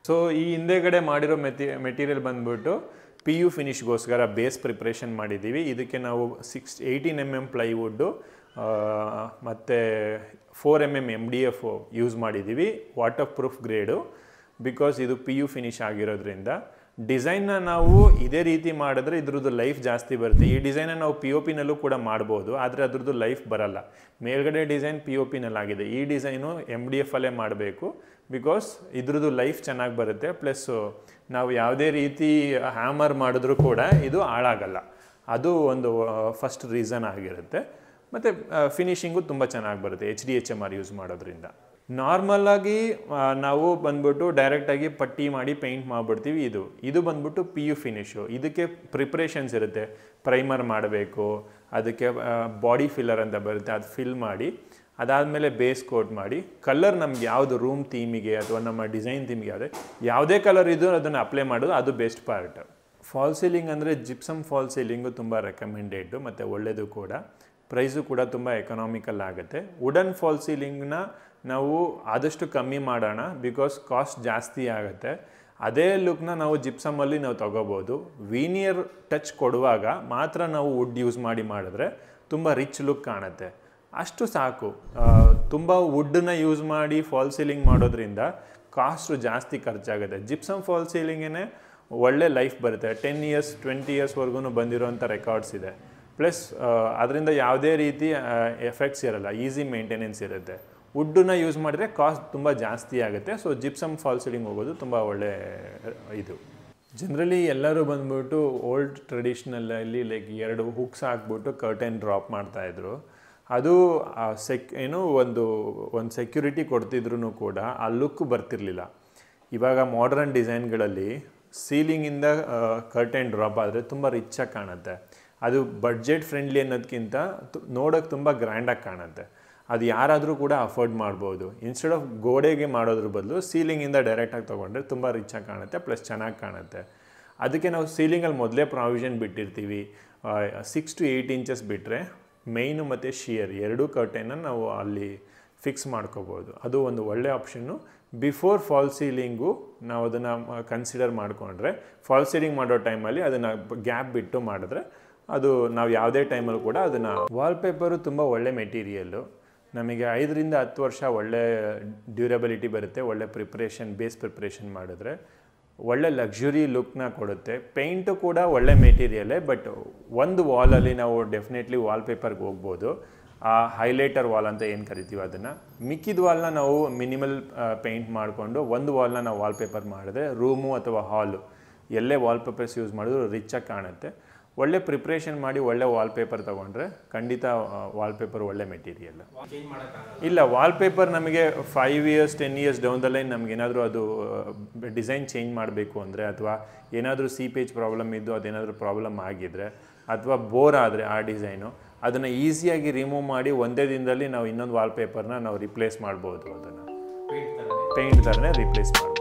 So ಈ ಹಿಂದೆಗಡೆ ಮಾಡಿರೋ ಮೆಟೀರಿಯಲ್ ಬಂದ್ಬಿಟ್ಟು PU ಫಿನಿಶ್ಗೋಸ್ಕರ ಬೇಸ್ ಪ್ರಿಪ್ರೇಷನ್ ಮಾಡಿದ್ದೀವಿ. ಇದಕ್ಕೆ ನಾವು 18 mm ಪ್ಲೈವುಡ್ಡು ಮತ್ತು 4 mm MDF ಯೂಸ್ ಮಾಡಿದ್ದೀವಿ. ವಾಟರ್ ಪ್ರೂಫ್ ಗ್ರೇಡು, ಬಿಕಾಸ್ ಇದು PU ಫಿನಿಶ್ ಆಗಿರೋದ್ರಿಂದ. ಡಿಸೈನ್ನ ನಾವು ಇದೇ ರೀತಿ ಮಾಡಿದ್ರೆ ಇದ್ರದ್ದು ಲೈಫ್ ಜಾಸ್ತಿ ಬರುತ್ತೆ. ಈ ಡಿಸೈನ್ನ ನಾವು POPನಲ್ಲೂ ಕೂಡ ಮಾಡ್ಬೋದು, ಆದರೆ ಅದ್ರದ್ದು ಲೈಫ್ ಬರಲ್ಲ. ಮೇಲ್ಗಡೆ ಡಿಸೈನ್ POPನಲ್ಲಾಗಿದೆ, ಈ ಡಿಸೈನು MDFಲ್ಲೇ ಮಾಡಬೇಕು, ಬಿಕಾಸ್ ಇದ್ರದ್ದು ಲೈಫ್ ಚೆನ್ನಾಗಿ ಬರುತ್ತೆ. ಪ್ಲಸ್ಸು ನಾವು ಯಾವುದೇ ರೀತಿ ಹ್ಯಾಮರ್ ಮಾಡಿದ್ರೂ ಕೂಡ ಇದು ಹಾಳಾಗಲ್ಲ. ಅದು ಒಂದು ಫಸ್ಟ್ ರೀಸನ್ ಆಗಿರುತ್ತೆ. ಮತ್ತು ಫಿನಿಷಿಂಗು ತುಂಬ ಚೆನ್ನಾಗಿ ಬರುತ್ತೆ HDHMR ಯೂಸ್ ಮಾಡೋದ್ರಿಂದ. ನಾರ್ಮಲಾಗಿ ನಾವು ಬಂದ್ಬಿಟ್ಟು ಡೈರೆಕ್ಟಾಗಿ ಪಟ್ಟಿ ಮಾಡಿ ಪೇಂಟ್ ಮಾಡಿಬಿಡ್ತೀವಿ. ಇದು ಬಂದ್ಬಿಟ್ಟು PU ಫಿನಿಶು. ಇದಕ್ಕೆ ಪ್ರಿಪ್ರೇಷನ್ಸ್ ಇರುತ್ತೆ. ಪ್ರೈಮರ್ ಮಾಡಬೇಕು, ಅದಕ್ಕೆ ಬಾಡಿ ಫಿಲ್ಲರ್ ಅಂತ ಬರುತ್ತೆ, ಅದು ಫಿಲ್ ಮಾಡಿ ಅದಾದಮೇಲೆ ಬೇಸ್ ಕೋಟ್ ಮಾಡಿ ಕಲರ್ ನಮ್ಗೆ ಯಾವುದು ರೂಮ್ ಥೀಮಿಗೆ ಅಥವಾ ನಮ್ಮ ಡಿಸೈನ್ ಥೀಮಿಗೆ ಯಾವುದೇ ಕಲರ್ ಇದು ಅದನ್ನು ಅಪ್ಲೈ ಮಾಡೋದು, ಅದು ಬೆಸ್ಟ್ ಪಾರ್ಟ್. ಫಾಲ್ ಸೀಲಿಂಗ್ ಅಂದರೆ ಜಿಪ್ಸಮ್ ಫಾಲ್ ಸೀಲಿಂಗು ತುಂಬ ರೆಕಮೆಂಡೆಡ್ಡು ಮತ್ತು ಒಳ್ಳೆಯದು ಕೂಡ. ಪ್ರೈಸು ಕೂಡ ತುಂಬ ಎಕನಾಮಿಕಲ್ ಆಗುತ್ತೆ. ವುಡನ್ ಫಾಲ್ ಸೀಲಿಂಗ್ನ ನಾವು ಆದಷ್ಟು ಕಮ್ಮಿ ಮಾಡೋಣ, ಬಿಕಾಸ್ ಕಾಸ್ಟ್ ಜಾಸ್ತಿ ಆಗುತ್ತೆ. ಅದೇ ಲುಕ್ನ ನಾವು ಜಿಪ್ಸಮಲ್ಲಿ ನಾವು ತೊಗೋಬೋದು. ವೀನಿಯರ್ ಟಚ್ ಕೊಡುವಾಗ ಮಾತ್ರ ನಾವು ವುಡ್ ಯೂಸ್ ಮಾಡಿದ್ರೆ ತುಂಬ ರಿಚ್ ಲುಕ್ ಕಾಣುತ್ತೆ. ಅಷ್ಟು ಸಾಕು. ತುಂಬ ವುಡ್ಡನ್ನ ಯೂಸ್ ಮಾಡಿ ಫಾಲ್ ಸೀಲಿಂಗ್ ಮಾಡೋದ್ರಿಂದ ಕಾಸ್ಟು ಜಾಸ್ತಿ ಖರ್ಚಾಗುತ್ತೆ. ಜಿಪ್ಸಮ್ ಫಾಲ್ ಸೀಲಿಂಗೇ ಒಳ್ಳೆ ಲೈಫ್ ಬರುತ್ತೆ. 10 years 20 yearsವರೆಗೂ ಬಂದಿರೋಂಥ ರೆಕಾರ್ಡ್ಸ್ ಇದೆ. ಪ್ಲಸ್ ಅದರಿಂದ ಯಾವುದೇ ರೀತಿ ಎಫೆಕ್ಟ್ಸ್ ಇರಲ್ಲ, ಈಸಿ ಮೇಂಟೆನೆನ್ಸ್ ಇರುತ್ತೆ. ವುಡ್ಡನ್ನ ಯೂಸ್ ಮಾಡಿದ್ರೆ ಕಾಸ್ಟ್ ತುಂಬ ಜಾಸ್ತಿ ಆಗುತ್ತೆ. ಸೊ ಜಿಪ್ಸಮ್ ಫಾಲ್ ಸೀಲಿಂಗ್ ಹೋಗೋದು ತುಂಬ ಒಳ್ಳೆ ಇದು. ಜನರಲಿ ಎಲ್ಲರೂ ಬಂದ್ಬಿಟ್ಟು ಓಲ್ಡ್ ಟ್ರೆಡಿಷ್ನಲಲ್ಲಿ ಲೈಕ್ 2 ಹುಕ್ಸ್ ಹಾಕ್ಬಿಟ್ಟು ಕರ್ಟನ್ ಡ್ರಾಪ್ ಮಾಡ್ತಾಯಿದ್ರು. ಅದು ಒಂದು ಸೆಕ್ಯೂರಿಟಿ ಕೊಡ್ತಿದ್ರು ಕೂಡ ಆ ಲುಕ್ ಬರ್ತಿರ್ಲಿಲ್ಲ. ಇವಾಗ ಮಾಡರ್ನ್ ಡಿಸೈನ್ಗಳಲ್ಲಿ ಸೀಲಿಂಗಿಂದ ಕರ್ಟನ್ ಡ್ರಾಪ್ ಆದರೆ ತುಂಬ ರಿಚಾಗಿ ಕಾಣುತ್ತೆ. ಅದು ಬಡ್ಜೆಟ್ ಫ್ರೆಂಡ್ಲಿ ಅನ್ನೋದಕ್ಕಿಂತ ನೋಡೋಕ್ಕೆ ತುಂಬ ಗ್ರ್ಯಾಂಡಾಗಿ ಕಾಣುತ್ತೆ. ಅದು ಯಾರಾದರೂ ಕೂಡ ಅಫೋರ್ಡ್ ಮಾಡ್ಬೋದು. ಇನ್ಸ್ಟೆಡ್ ಆಫ್ ಗೋಡೆಗೆ ಮಾಡೋದ್ರ ಬದಲು ಸೀಲಿಂಗಿಂದ ಡೈರೆಕ್ಟಾಗಿ ತೊಗೊಂಡ್ರೆ ತುಂಬ ರಿಚಾಗಿ ಕಾಣುತ್ತೆ, ಪ್ಲಸ್ ಚೆನ್ನಾಗಿ ಕಾಣುತ್ತೆ. ಅದಕ್ಕೆ ನಾವು ಸೀಲಿಂಗಲ್ಲಿ ಮೊದಲೇ ಪ್ರಾವಿಷನ್ ಬಿಟ್ಟಿರ್ತೀವಿ. 6 to 8 inches ಬಿಟ್ಟರೆ ಮೇಯ್ನು ಮತ್ತು ಶಿಯರ್ ಎರಡೂ ಕರ್ಟನ್ನ ನಾವು ಅಲ್ಲಿ ಫಿಕ್ಸ್ ಮಾಡ್ಕೋಬೋದು. ಅದು ಒಂದು ಒಳ್ಳೆ ಆಪ್ಷನ್ನು. ಬಿಫೋರ್ ಫಾಲ್ ಸೀಲಿಂಗು ನಾವು ಅದನ್ನು ಕನ್ಸಿಡರ್ ಮಾಡಿಕೊಂಡ್ರೆ ಫಾಲ್ ಸೀಲಿಂಗ್ ಮಾಡೋ ಟೈಮಲ್ಲಿ ಅದನ್ನು ಗ್ಯಾಪ್ ಬಿಟ್ಟು ಮಾಡಿದ್ರೆ ಅದು ನಾವು ಯಾವುದೇ ಟೈಮಲ್ಲೂ ಕೂಡ ಅದನ್ನು. ವಾಲ್ಪೇಪರು ತುಂಬ ಒಳ್ಳೆ ಮೆಟೀರಿಯಲ್ಲು. ನಮಗೆ 5 ರಿಂದ 10 ವರ್ಷ ಒಳ್ಳೆ ಡ್ಯೂರಬಿಲಿಟಿ ಬರುತ್ತೆ. ಒಳ್ಳೆ ಬೇಸ್ ಪ್ರಿಪ್ರೇಷನ್ ಮಾಡಿದ್ರೆ ಒಳ್ಳೆ ಲಕ್ಸುರಿ ಲುಕ್ನ ಕೊಡುತ್ತೆ. ಪೇಂಟು ಕೂಡ ಒಳ್ಳೆ ಮೆಟೀರಿಯಲ್ಲೇ, ಬಟ್ ಒಂದು ವಾಲಲ್ಲಿ ನಾವು ಡೆಫಿನೆಟ್ಲಿ ವಾಲ್ಪೇಪರ್ಗೆ ಹೋಗ್ಬೋದು. ಆ ಹೈಲೈಟರ್ ವಾಲ್ ಅಂತ ಏನು ಕರಿತೀವಿ ಅದನ್ನು. ಮಿಕ್ಕಿದ ವಾಲ್ನ ನಾವು ಮಿನಿಮಲ್ ಪೇಂಟ್ ಮಾಡಿಕೊಂಡು ಒಂದು ವಾಲ್ನ ನಾವು ವಾಲ್ಪೇಪರ್ ಮಾಡಿದ್ರೆ ರೂಮು ಅಥವಾ ಹಾಲು ಎಲ್ಲೇ ವಾಲ್ಪೇಪರ್ಸ್ ಯೂಸ್ ಮಾಡಿದ್ರು ರಿಚಾಗಿ ಕಾಣುತ್ತೆ. ಒಳ್ಳೆ ಪ್ರಿಪ್ರೇಷನ್ ಮಾಡಿ ಒಳ್ಳೆ ವಾಲ್ಪೇಪರ್ ತೊಗೊಂಡ್ರೆ ಖಂಡಿತ ವಾಲ್ಪೇಪರ್ ಒಳ್ಳೆ ಮೆಟೀರಿಯಲ್. ಇಲ್ಲ, ವಾಲ್ಪೇಪರ್ ನಮಗೆ 5 years 10 years down the line ನಮಗೇನಾದರೂ ಅದು ಡಿಸೈನ್ ಚೇಂಜ್ ಮಾಡಬೇಕು ಅಂದರೆ, ಅಥವಾ ಏನಾದರೂ ಸೀಪೇಜ್ ಪ್ರಾಬ್ಲಮ್ ಇದ್ದು ಅದೇನಾದರೂ ಪ್ರಾಬ್ಲಮ್ ಆಗಿದ್ದರೆ, ಅಥವಾ ಬೋರ್ ಆದರೆ ಆ ಡಿಸೈನು, ಅದನ್ನು ಈಸಿಯಾಗಿ ರಿಮೂವ್ ಮಾಡಿ ಒಂದೇ ದಿನದಲ್ಲಿ ನಾವು ಇನ್ನೊಂದು ವಾಲ್ಪೇಪರ್ನ ನಾವು ರಿಪ್ಲೇಸ್ ಮಾಡ್ಬೋದು. ಅದನ್ನು ಪೇಂಟ್ ಥರನೇ ರಿಪ್ಲೇಸ್ ಮಾಡ್ಬೋದು.